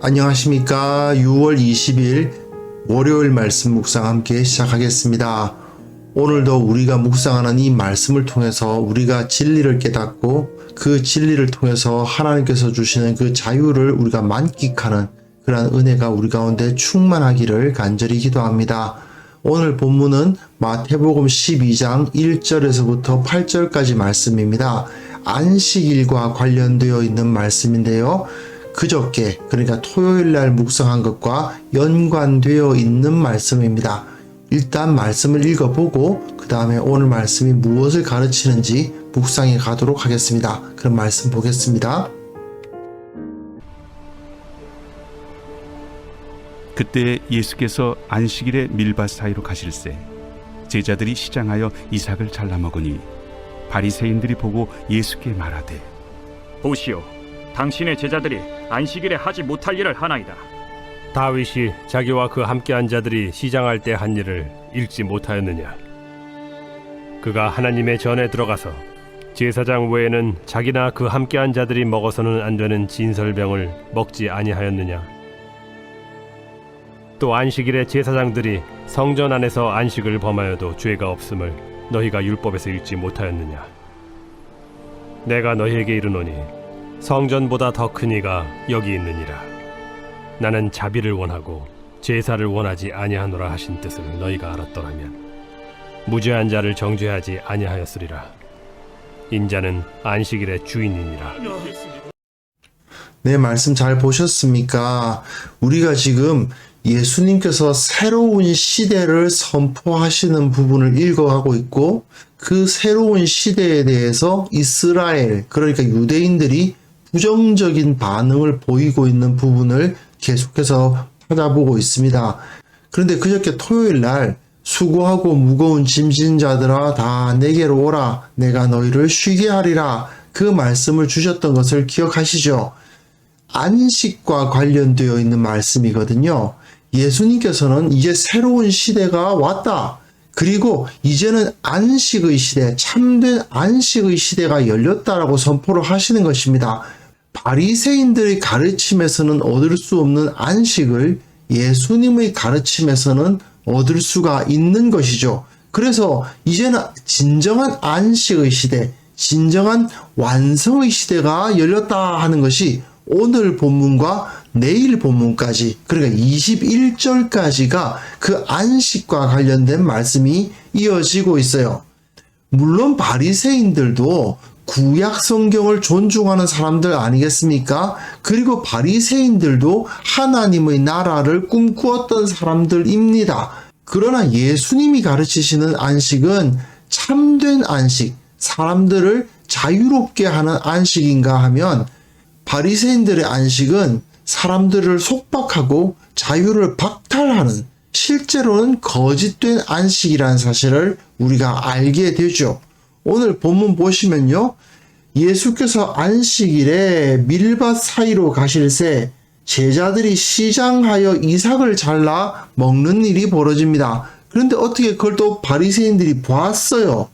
안녕하십니까. 6월 20일 월요일 말씀 묵상 함께 시작하겠습니다. 오늘도 우리가 묵상하는 이 말씀을 통해서 우리가 진리를 깨닫고 그 진리를 통해서 하나님께서 주시는 그 자유를 우리가 만끽하는 그러한 은혜가 우리 가운데 충만하기를 간절히 기도합니다. 오늘 본문은 마태복음 12장 1절에서부터 8절까지 말씀입니다. 안식일과 관련되어 있는 말씀인데요. 그저께 그러니까 토요일날 묵상한 것과 연관되어 있는 말씀입니다. 일단 말씀을 읽어보고 그 다음에 오늘 말씀이 무엇을 가르치는지 묵상해 가도록 하겠습니다. 그럼 말씀 보겠습니다. 그때 예수께서 안식일에 밀밭 사이로 가실새 제자들이 시장하여 이삭을 잘라 먹으니 바리새인들이 보고 예수께 말하되 보시오, 당신의 제자들이 안식일에 하지 못할 일을 하나이다. 다윗이 자기와 그 함께한 자들이 시장할 때 한 일을 읽지 못하였느냐? 그가 하나님의 전에 들어가서 제사장 외에는 자기나 그 함께한 자들이 먹어서는 안 되는 진설병을 먹지 아니하였느냐? 또 안식일에 제사장들이 성전 안에서 안식을 범하여도 죄가 없음을 너희가 율법에서 읽지 못하였느냐? 내가 너희에게 이르노니 성전보다 더 큰 이가 여기 있느니라. 나는 자비를 원하고 제사를 원하지 아니하노라 하신 뜻을 너희가 알았더라면 무죄한 자를 정죄하지 아니하였으리라. 인자는 안식일의 주인이니라. 네, 말씀 잘 보셨습니까? 우리가 지금 예수님께서 새로운 시대를 선포하시는 부분을 읽어가고 있고 그 새로운 시대에 대해서 이스라엘, 그러니까 유대인들이 부정적인 반응을 보이고 있는 부분을 계속해서 찾아보고 있습니다. 그런데 그저께 토요일 날 수고하고 무거운 짐진 자들아 다 내게로 오라 내가 너희를 쉬게 하리라 그 말씀을 주셨던 것을 기억하시죠? 안식과 관련되어 있는 말씀이거든요. 예수님께서는 이제 새로운 시대가 왔다. 그리고 이제는 안식의 시대, 참된 안식의 시대가 열렸다라고 선포를 하시는 것입니다. 바리새인들의 가르침에서는 얻을 수 없는 안식을 예수님의 가르침에서는 얻을 수가 있는 것이죠. 그래서 이제는 진정한 안식의 시대, 진정한 완성의 시대가 열렸다 하는 것이 오늘 본문과 내일 본문까지, 그러니까 21절까지가 그 안식과 관련된 말씀이 이어지고 있어요. 물론 바리새인들도 구약 성경을 존중하는 사람들 아니겠습니까? 그리고 바리새인들도 하나님의 나라를 꿈꾸었던 사람들입니다. 그러나 예수님이 가르치시는 안식은 참된 안식, 사람들을 자유롭게 하는 안식인가 하면 바리새인들의 안식은 사람들을 속박하고 자유를 박탈하는 실제로는 거짓된 안식이라는 사실을 우리가 알게 되죠. 오늘 본문 보시면요. 예수께서 안식일에 밀밭 사이로 가실새 제자들이 시장하여 이삭을 잘라 먹는 일이 벌어집니다. 그런데 어떻게 그걸 또 바리새인들이 보았어요.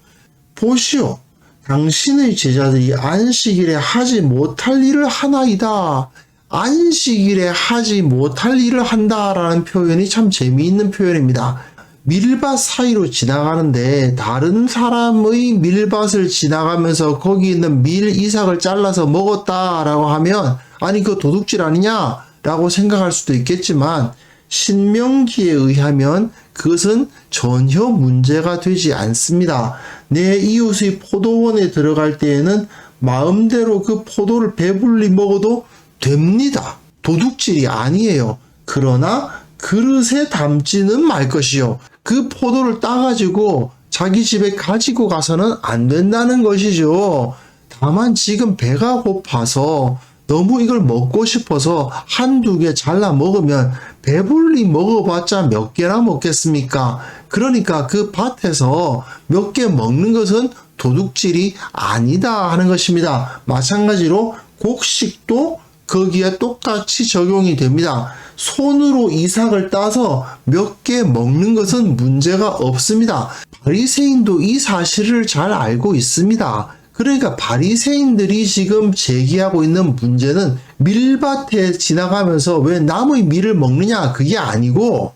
보시오. 당신의 제자들이 안식일에 하지 못할 일을 하나이다. 안식일에 하지 못할 일을 한다라는 표현이 참 재미있는 표현입니다. 밀밭 사이로 지나가는데 다른 사람의 밀밭을 지나가면서 거기 있는 밀 이삭을 잘라서 먹었다라고 하면 아니 그거 도둑질 아니냐? 라고 생각할 수도 있겠지만 신명기에 의하면 그것은 전혀 문제가 되지 않습니다. 내 이웃의 포도원에 들어갈 때에는 마음대로 그 포도를 배불리 먹어도 됩니다. 도둑질이 아니에요. 그러나 그릇에 담지는 말 것이요. 그 포도를 따가지고 자기 집에 가지고 가서는 안 된다는 것이죠. 다만 지금 배가 고파서 너무 이걸 먹고 싶어서 한두 개 잘라 먹으면 배불리 먹어봤자 몇 개나 먹겠습니까? 그러니까 그 밭에서 몇 개 먹는 것은 도둑질이 아니다 하는 것입니다. 마찬가지로 곡식도 거기에 똑같이 적용이 됩니다. 손으로 이삭을 따서 몇 개 먹는 것은 문제가 없습니다. 바리새인도 이 사실을 잘 알고 있습니다. 그러니까 바리새인들이 지금 제기하고 있는 문제는 밀밭에 지나가면서 왜 남의 밀을 먹느냐 그게 아니고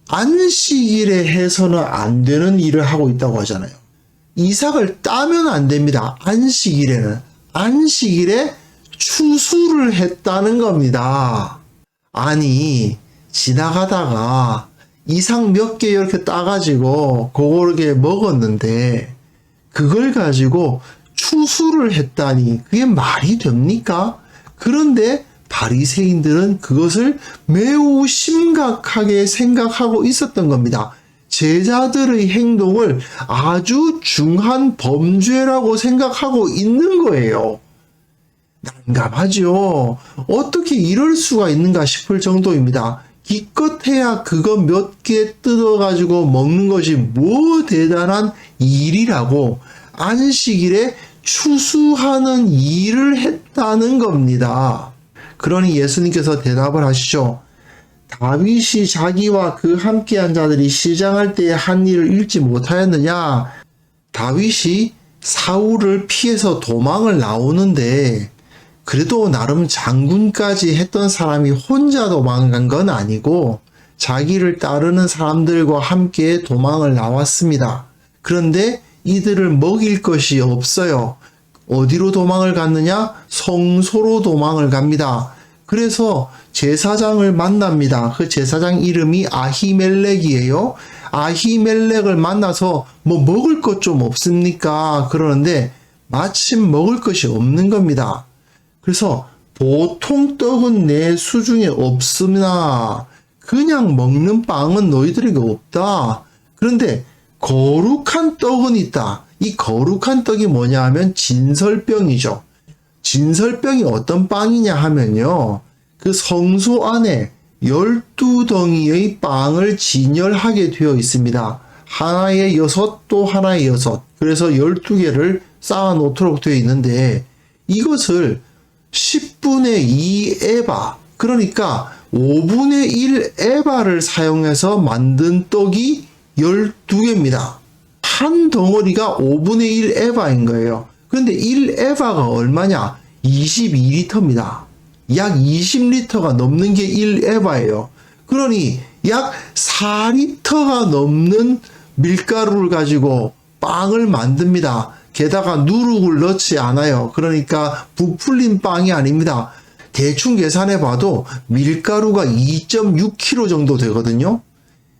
안식일에 해서는 안 되는 일을 하고 있다고 하잖아요. 이삭을 따면 안 됩니다. 안식일에는. 안식일에 추수를 했다는 겁니다. 아니 지나가다가 이삭 몇 개 이렇게 따가지고 그거를 먹었는데 그걸 가지고 추수를 했다니 그게 말이 됩니까? 그런데 바리새인들은 그것을 매우 심각하게 생각하고 있었던 겁니다. 제자들의 행동을 아주 중한 범죄라고 생각하고 있는 거예요. 난감하죠. 어떻게 이럴 수가 있는가 싶을 정도입니다. 기껏해야 그거 몇 개 뜯어가지고 먹는 것이 뭐 대단한 일이라고 안식일에 추수하는 일을 했다는 겁니다. 그러니 예수님께서 대답을 하시죠. 다윗이 자기와 그 함께한 자들이 시장할 때에 한 일을 읽지 못하였느냐? 다윗이 사울을 피해서 도망을 나오는데 그래도 나름 장군까지 했던 사람이 혼자 도망간 건 아니고 자기를 따르는 사람들과 함께 도망을 나왔습니다. 그런데 이들을 먹일 것이 없어요. 어디로 도망을 갔느냐? 성소로 도망을 갑니다. 그래서 제사장을 만납니다. 그 제사장 이름이 아히멜렉이에요. 아히멜렉을 만나서 뭐 먹을 것 좀 없습니까? 그러는데 마침 먹을 것이 없는 겁니다. 그래서 보통 떡은 내 수중에 없으나 그냥 먹는 빵은 너희들에게 없다. 그런데 거룩한 떡은 있다. 이 거룩한 떡이 뭐냐 하면 진설병이죠. 진설병이 어떤 빵이냐 하면요. 그 성소 안에 12덩이의 빵을 진열하게 되어 있습니다. 하나에 6, 또 하나에 6. 그래서 12개를 쌓아 놓도록 되어 있는데 이것을 10분의 2 에바, 그러니까 5분의 1 에바를 사용해서 만든 떡이 12개입니다. 한 덩어리가 5분의 1 에바인 거예요. 그런데 1 에바가 얼마냐? 22리터입니다. 약 20리터가 넘는 게 1 에바예요. 그러니 약 4리터가 넘는 밀가루를 가지고 빵을 만듭니다. 게다가 누룩을 넣지 않아요. 그러니까 부풀린 빵이 아닙니다. 대충 계산해 봐도 밀가루가 2.6kg 정도 되거든요.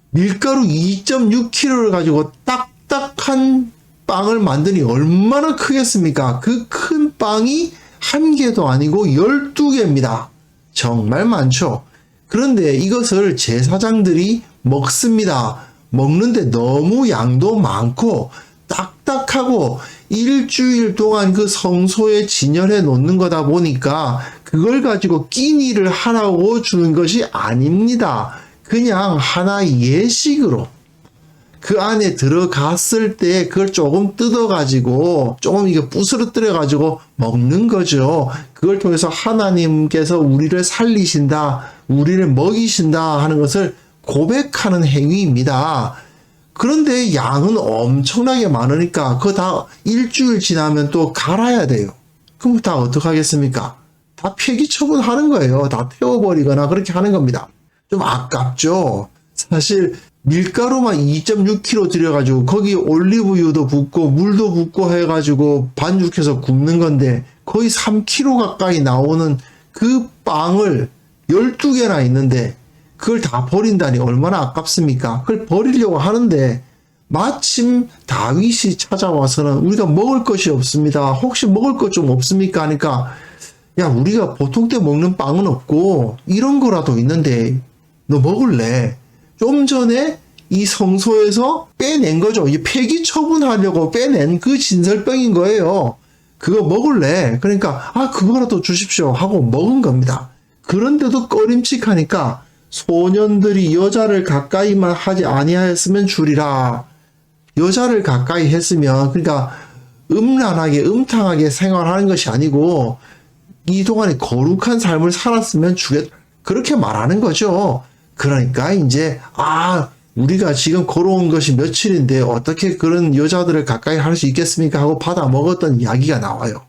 밀가루 2.6kg를 가지고 딱딱한 빵을 만드니 얼마나 크겠습니까? 그 큰 빵이 한 개도 아니고 12개입니다. 정말 많죠. 그런데 이것을 제사장들이 먹습니다. 먹는데 너무 양도 많고 딱딱하고 일주일 동안 그 성소에 진열해 놓는 거다 보니까 그걸 가지고 끼니를 하라고 주는 것이 아닙니다. 그냥 하나의 예식으로 그 안에 들어갔을 때 그걸 조금 뜯어가지고 조금 이게 부스러뜨려가지고 먹는 거죠. 그걸 통해서 하나님께서 우리를 살리신다, 우리를 먹이신다 하는 것을 고백하는 행위입니다. 그런데 양은 엄청나게 많으니까 그거 다 일주일 지나면 또 갈아야 돼요. 그럼 다 어떡하겠습니까? 다 폐기 처분하는 거예요. 다 태워버리거나 그렇게 하는 겁니다. 좀 아깝죠? 사실 밀가루만 2.6kg 들여가지고 거기 올리브유도 붓고 물도 붓고 해가지고 반죽해서 굽는 건데 거의 3kg 가까이 나오는 그 빵을 12개나 있는데 그걸 다 버린다니 얼마나 아깝습니까? 그걸 버리려고 하는데 마침 다윗이 찾아와서는 우리가 먹을 것이 없습니다. 혹시 먹을 것 좀 없습니까? 하니까 야, 우리가 보통 때 먹는 빵은 없고 이런 거라도 있는데 너 먹을래? 좀 전에 이 성소에서 빼낸 거죠. 이 폐기 처분하려고 빼낸 그 진설병인 거예요. 그거 먹을래? 그러니까 그거라도 주십시오 하고 먹은 겁니다. 그런데도 꺼림칙하니까 소년들이 여자를 가까이만 하지 아니하였으면 주리라. 여자를 가까이 했으면 그러니까 음란하게 음탕하게 생활하는 것이 아니고 이 동안에 거룩한 삶을 살았으면 주겠다. 그렇게 말하는 거죠. 그러니까 이제 우리가 지금 걸어온 것이 며칠인데 어떻게 그런 여자들을 가까이 할 수 있겠습니까? 하고 받아 먹었던 이야기가 나와요.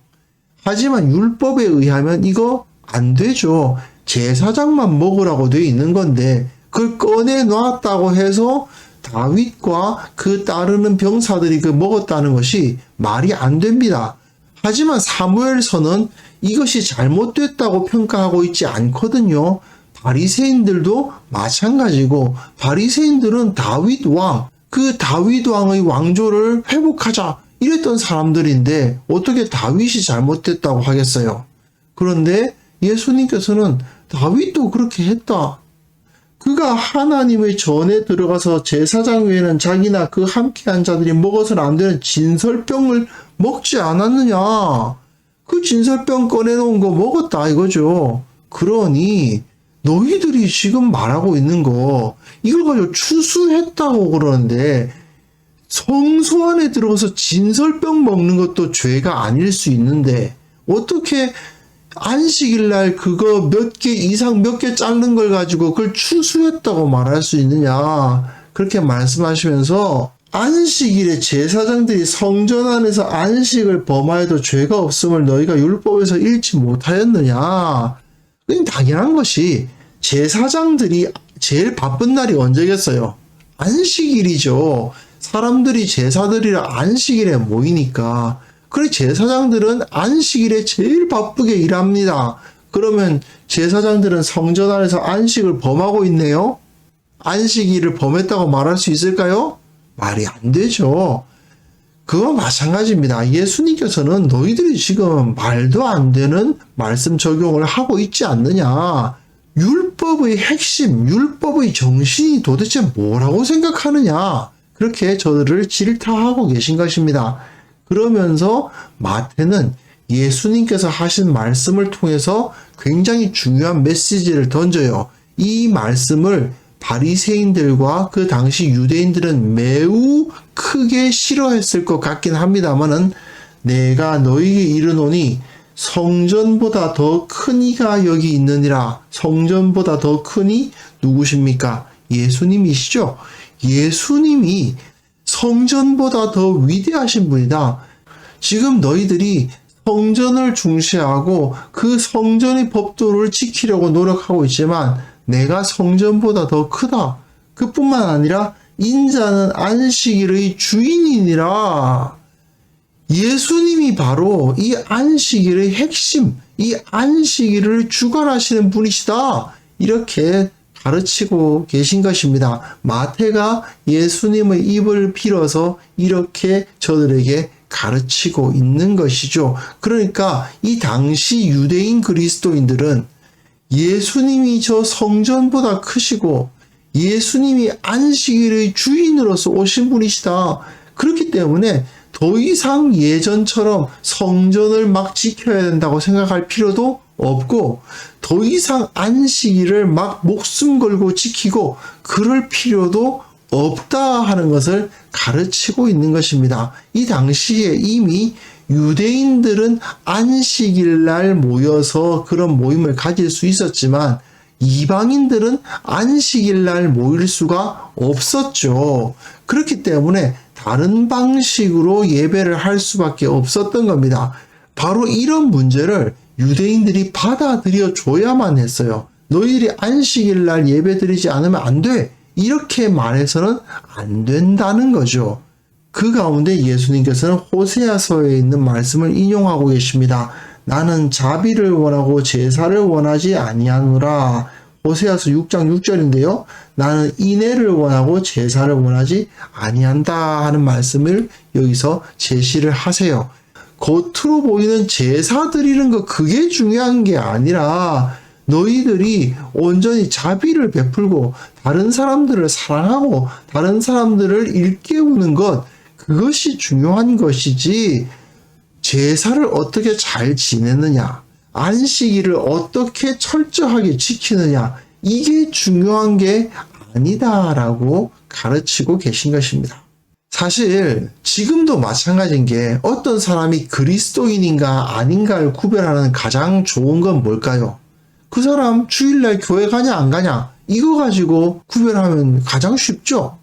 하지만 율법에 의하면 이거 안 되죠. 제사장만 먹으라고 되어 있는 건데 그걸 꺼내 놨다고 해서 다윗과 그 따르는 병사들이 그 먹었다는 것이 말이 안 됩니다. 하지만 사무엘서는 이것이 잘못됐다고 평가하고 있지 않거든요. 바리새인들도 마찬가지고 바리새인들은 다윗 왕, 그 다윗 왕의 왕조를 회복하자 이랬던 사람들인데 어떻게 다윗이 잘못됐다고 하겠어요? 그런데 예수님께서는 다윗도 그렇게 했다. 그가 하나님의 전에 들어가서 제사장 외에는 자기나 그 함께한 자들이 먹어서는 안 되는 진설병을 먹지 않았느냐. 그 진설병 꺼내놓은 거 먹었다 이거죠. 그러니 너희들이 지금 말하고 있는 거 이걸 가지고 추수했다고 그러는데 성소 안에 들어가서 진설병 먹는 것도 죄가 아닐 수 있는데 어떻게 안식일 날 그거 몇 개 이상 몇 개 자른 걸 가지고 그걸 추수했다고 말할 수 있느냐. 그렇게 말씀하시면서 안식일에 제사장들이 성전 안에서 안식을 범하여도 죄가 없음을 너희가 율법에서 읽지 못하였느냐. 그건 당연한 것이 제사장들이 제일 바쁜 날이 언제겠어요? 안식일이죠. 사람들이 제사드리러 안식일에 모이니까. 그래 제사장들은 안식일에 제일 바쁘게 일합니다. 그러면 제사장들은 성전 안에서 안식을 범하고 있네요? 안식일을 범했다고 말할 수 있을까요? 말이 안 되죠. 그와 마찬가지입니다. 예수님께서는 너희들이 지금 말도 안 되는 말씀 적용을 하고 있지 않느냐. 율법의 핵심, 율법의 정신이 도대체 뭐라고 생각하느냐. 그렇게 저들을 질타하고 계신 것입니다. 그러면서 마태는 예수님께서 하신 말씀을 통해서 굉장히 중요한 메시지를 던져요. 이 말씀을 바리새인들과 그 당시 유대인들은 매우 크게 싫어했을 것 같긴 합니다만은 내가 너희에게 이르노니 성전보다 더 큰 이가 여기 있느니라. 성전보다 더 크니 누구십니까? 예수님이시죠. 예수님이 성전보다 더 위대하신 분이다. 지금 너희들이 성전을 중시하고 그 성전의 법도를 지키려고 노력하고 있지만 내가 성전보다 더 크다. 그뿐만 아니라 인자는 안식일의 주인이니라. 예수님이 바로 이 안식일의 핵심, 이 안식일을 주관하시는 분이시다. 이렇게 가르치고 계신 것입니다. 마태가 예수님의 입을 빌어서 이렇게 저들에게 가르치고 있는 것이죠. 그러니까 이 당시 유대인 그리스도인들은 예수님이 저 성전보다 크시고 예수님이 안식일의 주인으로서 오신 분이시다. 그렇기 때문에 더 이상 예전처럼 성전을 막 지켜야 된다고 생각할 필요도 없고 더 이상 안식일을 막 목숨 걸고 지키고 그럴 필요도 없다 하는 것을 가르치고 있는 것입니다. 이 당시에 이미 유대인들은 안식일 날 모여서 그런 모임을 가질 수 있었지만 이방인들은 안식일 날 모일 수가 없었죠. 그렇기 때문에 다른 방식으로 예배를 할 수밖에 없었던 겁니다. 바로 이런 문제를 유대인들이 받아들여 줘야만 했어요. 너희들이 안식일 날 예배 드리지 않으면 안 돼. 이렇게 말해서는 안 된다는 거죠. 그 가운데 예수님께서는 호세아서에 있는 말씀을 인용하고 계십니다. 나는 자비를 원하고 제사를 원하지 아니하노라. 호세아서 6장 6절인데요. 나는 인애를 원하고 제사를 원하지 아니한다 하는 말씀을 여기서 제시를 하세요. 겉으로 보이는 제사 드리는 거 그게 중요한 게 아니라 너희들이 온전히 자비를 베풀고 다른 사람들을 사랑하고 다른 사람들을 일깨우는 것 그것이 중요한 것이지 제사를 어떻게 잘 지내느냐 안식일을 어떻게 철저하게 지키느냐 이게 중요한 게 아니다라고 가르치고 계신 것입니다. 사실 지금도 마찬가지인 게 어떤 사람이 그리스도인인가 아닌가를 구별하는 가장 좋은 건 뭘까요? 그 사람 주일날 교회 가냐 안 가냐 이거 가지고 구별하면 가장 쉽죠.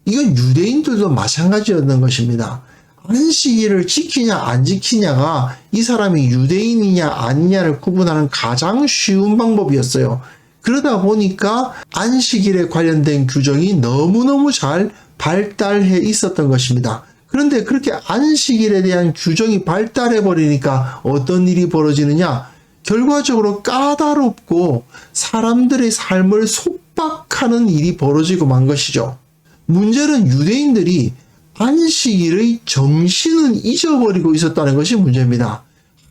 이건 유대인들도 마찬가지였던 것입니다. 안식일을 지키냐 안 지키냐가 이 사람이 유대인이냐 아니냐를 구분하는 가장 쉬운 방법이었어요. 그러다 보니까 안식일에 관련된 규정이 너무너무 잘 발달해 있었던 것입니다. 그런데 그렇게 안식일에 대한 규정이 발달해 버리니까 어떤 일이 벌어지느냐? 결과적으로 까다롭고 사람들의 삶을 속박하는 일이 벌어지고 만 것이죠. 문제는 유대인들이 안식일의 정신은 잊어버리고 있었다는 것이 문제입니다.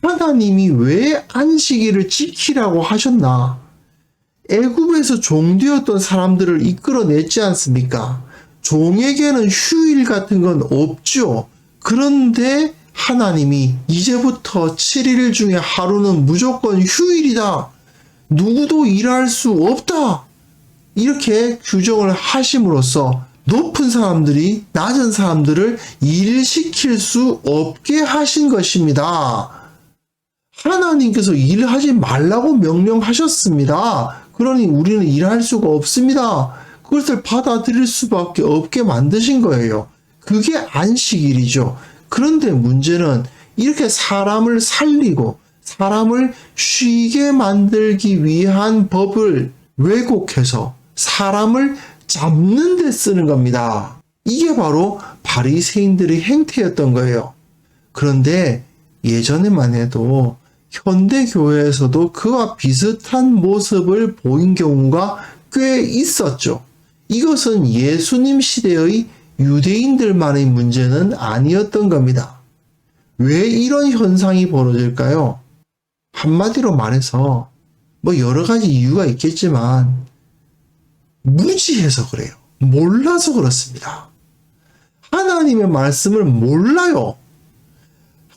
하나님이 왜 안식일을 지키라고 하셨나? 애굽에서 종되었던 사람들을 이끌어냈지 않습니까? 종에게는 휴일 같은 건 없죠. 그런데 하나님이 이제부터 7일 중에 하루는 무조건 휴일이다. 누구도 일할 수 없다. 이렇게 규정을 하심으로써 높은 사람들이 낮은 사람들을 일시킬 수 없게 하신 것입니다. 하나님께서 일하지 말라고 명령하셨습니다. 그러니 우리는 일할 수가 없습니다. 그것을 받아들일 수밖에 없게 만드신 거예요. 그게 안식일이죠. 그런데 문제는 이렇게 사람을 살리고 사람을 쉬게 만들기 위한 법을 왜곡해서 사람을 잡는 데 쓰는 겁니다. 이게 바로 바리새인들의 행태였던 거예요. 그런데 예전에만 해도 현대교회에서도 그와 비슷한 모습을 보인 경우가 꽤 있었죠. 이것은 예수님 시대의 유대인들만의 문제는 아니었던 겁니다. 왜 이런 현상이 벌어질까요? 한마디로 말해서 여러 가지 이유가 있겠지만 무지해서 그래요. 몰라서 그렇습니다. 하나님의 말씀을 몰라요.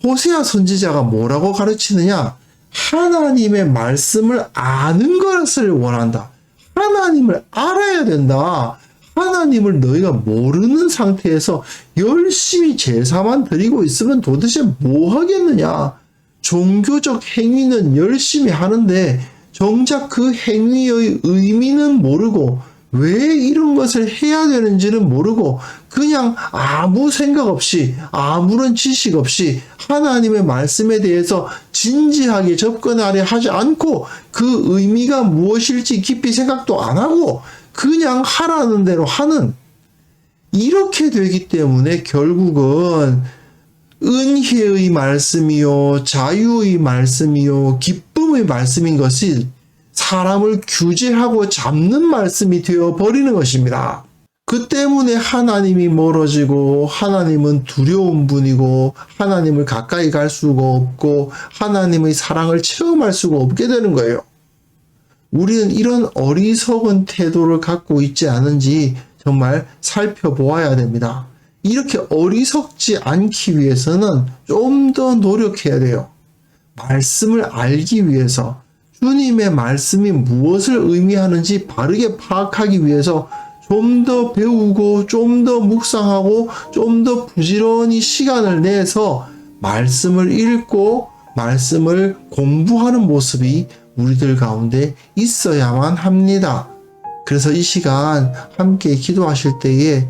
호세아 선지자가 뭐라고 가르치느냐? 하나님의 말씀을 아는 것을 원한다. 하나님을 알아야 된다. 하나님을 너희가 모르는 상태에서 열심히 제사만 드리고 있으면 도대체 뭐 하겠느냐? 종교적 행위는 열심히 하는데 정작 그 행위의 의미는 모르고 왜 이런 것을 해야 되는지는 모르고 그냥 아무 생각 없이 아무런 지식 없이 하나님의 말씀에 대해서 진지하게 접근하려 하지 않고 그 의미가 무엇일지 깊이 생각도 안 하고 그냥 하라는 대로 하는, 이렇게 되기 때문에 결국은 은혜의 말씀이요 자유의 말씀이요 기쁨의 말씀인 것이 사람을 규제하고 잡는 말씀이 되어 버리는 것입니다. 그 때문에 하나님이 멀어지고 하나님은 두려운 분이고 하나님을 가까이 갈 수가 없고 하나님의 사랑을 체험할 수가 없게 되는 거예요. 우리는 이런 어리석은 태도를 갖고 있지 않은지 정말 살펴보아야 됩니다. 이렇게 어리석지 않기 위해서는 좀 더 노력해야 돼요. 말씀을 알기 위해서, 주님의 말씀이 무엇을 의미하는지 바르게 파악하기 위해서 좀 더 배우고 좀 더 묵상하고 좀 더 부지런히 시간을 내서 말씀을 읽고 말씀을 공부하는 모습이 우리들 가운데 있어야만 합니다. 그래서 이 시간 함께 기도하실 때에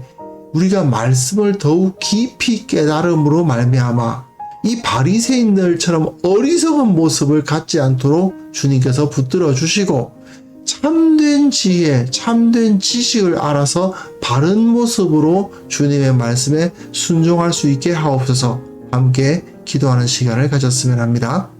우리가 말씀을 더욱 깊이 깨달음으로 말미암아 이 바리새인들처럼 어리석은 모습을 갖지 않도록 주님께서 붙들어 주시고 참된 지혜, 참된 지식을 알아서 바른 모습으로 주님의 말씀에 순종할 수 있게 하옵소서. 함께 기도하는 시간을 가졌으면 합니다.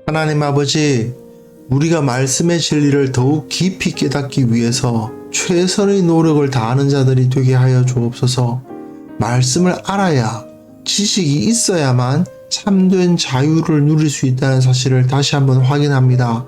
하나님 아버지, 우리가 말씀의 진리를 더욱 깊이 깨닫기 위해서 최선의 노력을 다하는 자들이 되게 하여 주옵소서. 말씀을 알아야, 지식이 있어야만 참된 자유를 누릴 수 있다는 사실을 다시 한번 확인합니다.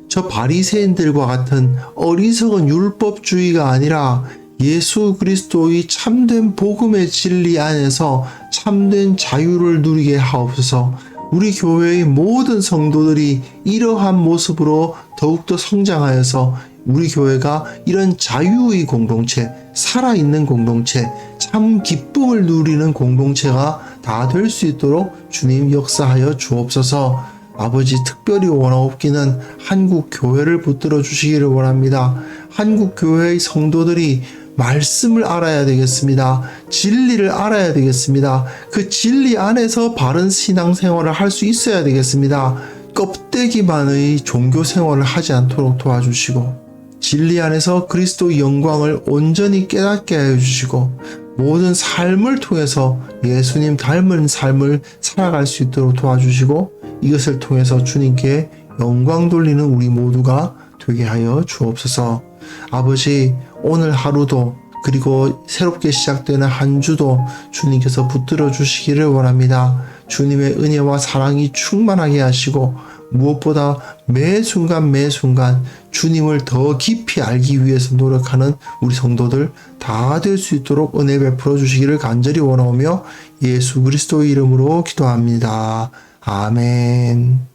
저 바리새인들과 같은 어리석은 율법주의가 아니라 예수 그리스도의 참된 복음의 진리 안에서 참된 자유를 누리게 하옵소서. 우리 교회의 모든 성도들이 이러한 모습으로 더욱더 성장하여서 우리 교회가 이런 자유의 공동체, 살아있는 공동체, 참 기쁨을 누리는 공동체가 다 될 수 있도록 주님 역사하여 주옵소서. 아버지, 특별히 원하옵기는 한국 교회를 붙들어 주시기를 원합니다. 한국 교회의 성도들이 말씀을 알아야 되겠습니다. 진리를 알아야 되겠습니다. 그 진리 안에서 바른 신앙생활을 할 수 있어야 되겠습니다. 껍데기만의 종교 생활을 하지 않도록 도와주시고, 진리 안에서 그리스도의 영광을 온전히 깨닫게 하여 주시고, 모든 삶을 통해서 예수님 닮은 삶을 살아갈 수 있도록 도와주시고, 이것을 통해서 주님께 영광 돌리는 우리 모두가 되게 하여 주옵소서. 아버지, 오늘 하루도 그리고 새롭게 시작되는 한 주도 주님께서 붙들어 주시기를 원합니다. 주님의 은혜와 사랑이 충만하게 하시고, 무엇보다 매 순간 주님을 더 깊이 알기 위해서 노력하는 우리 성도들 다 될 수 있도록 은혜 베풀어 주시기를 간절히 원하오며 예수 그리스도의 이름으로 기도합니다. 아멘.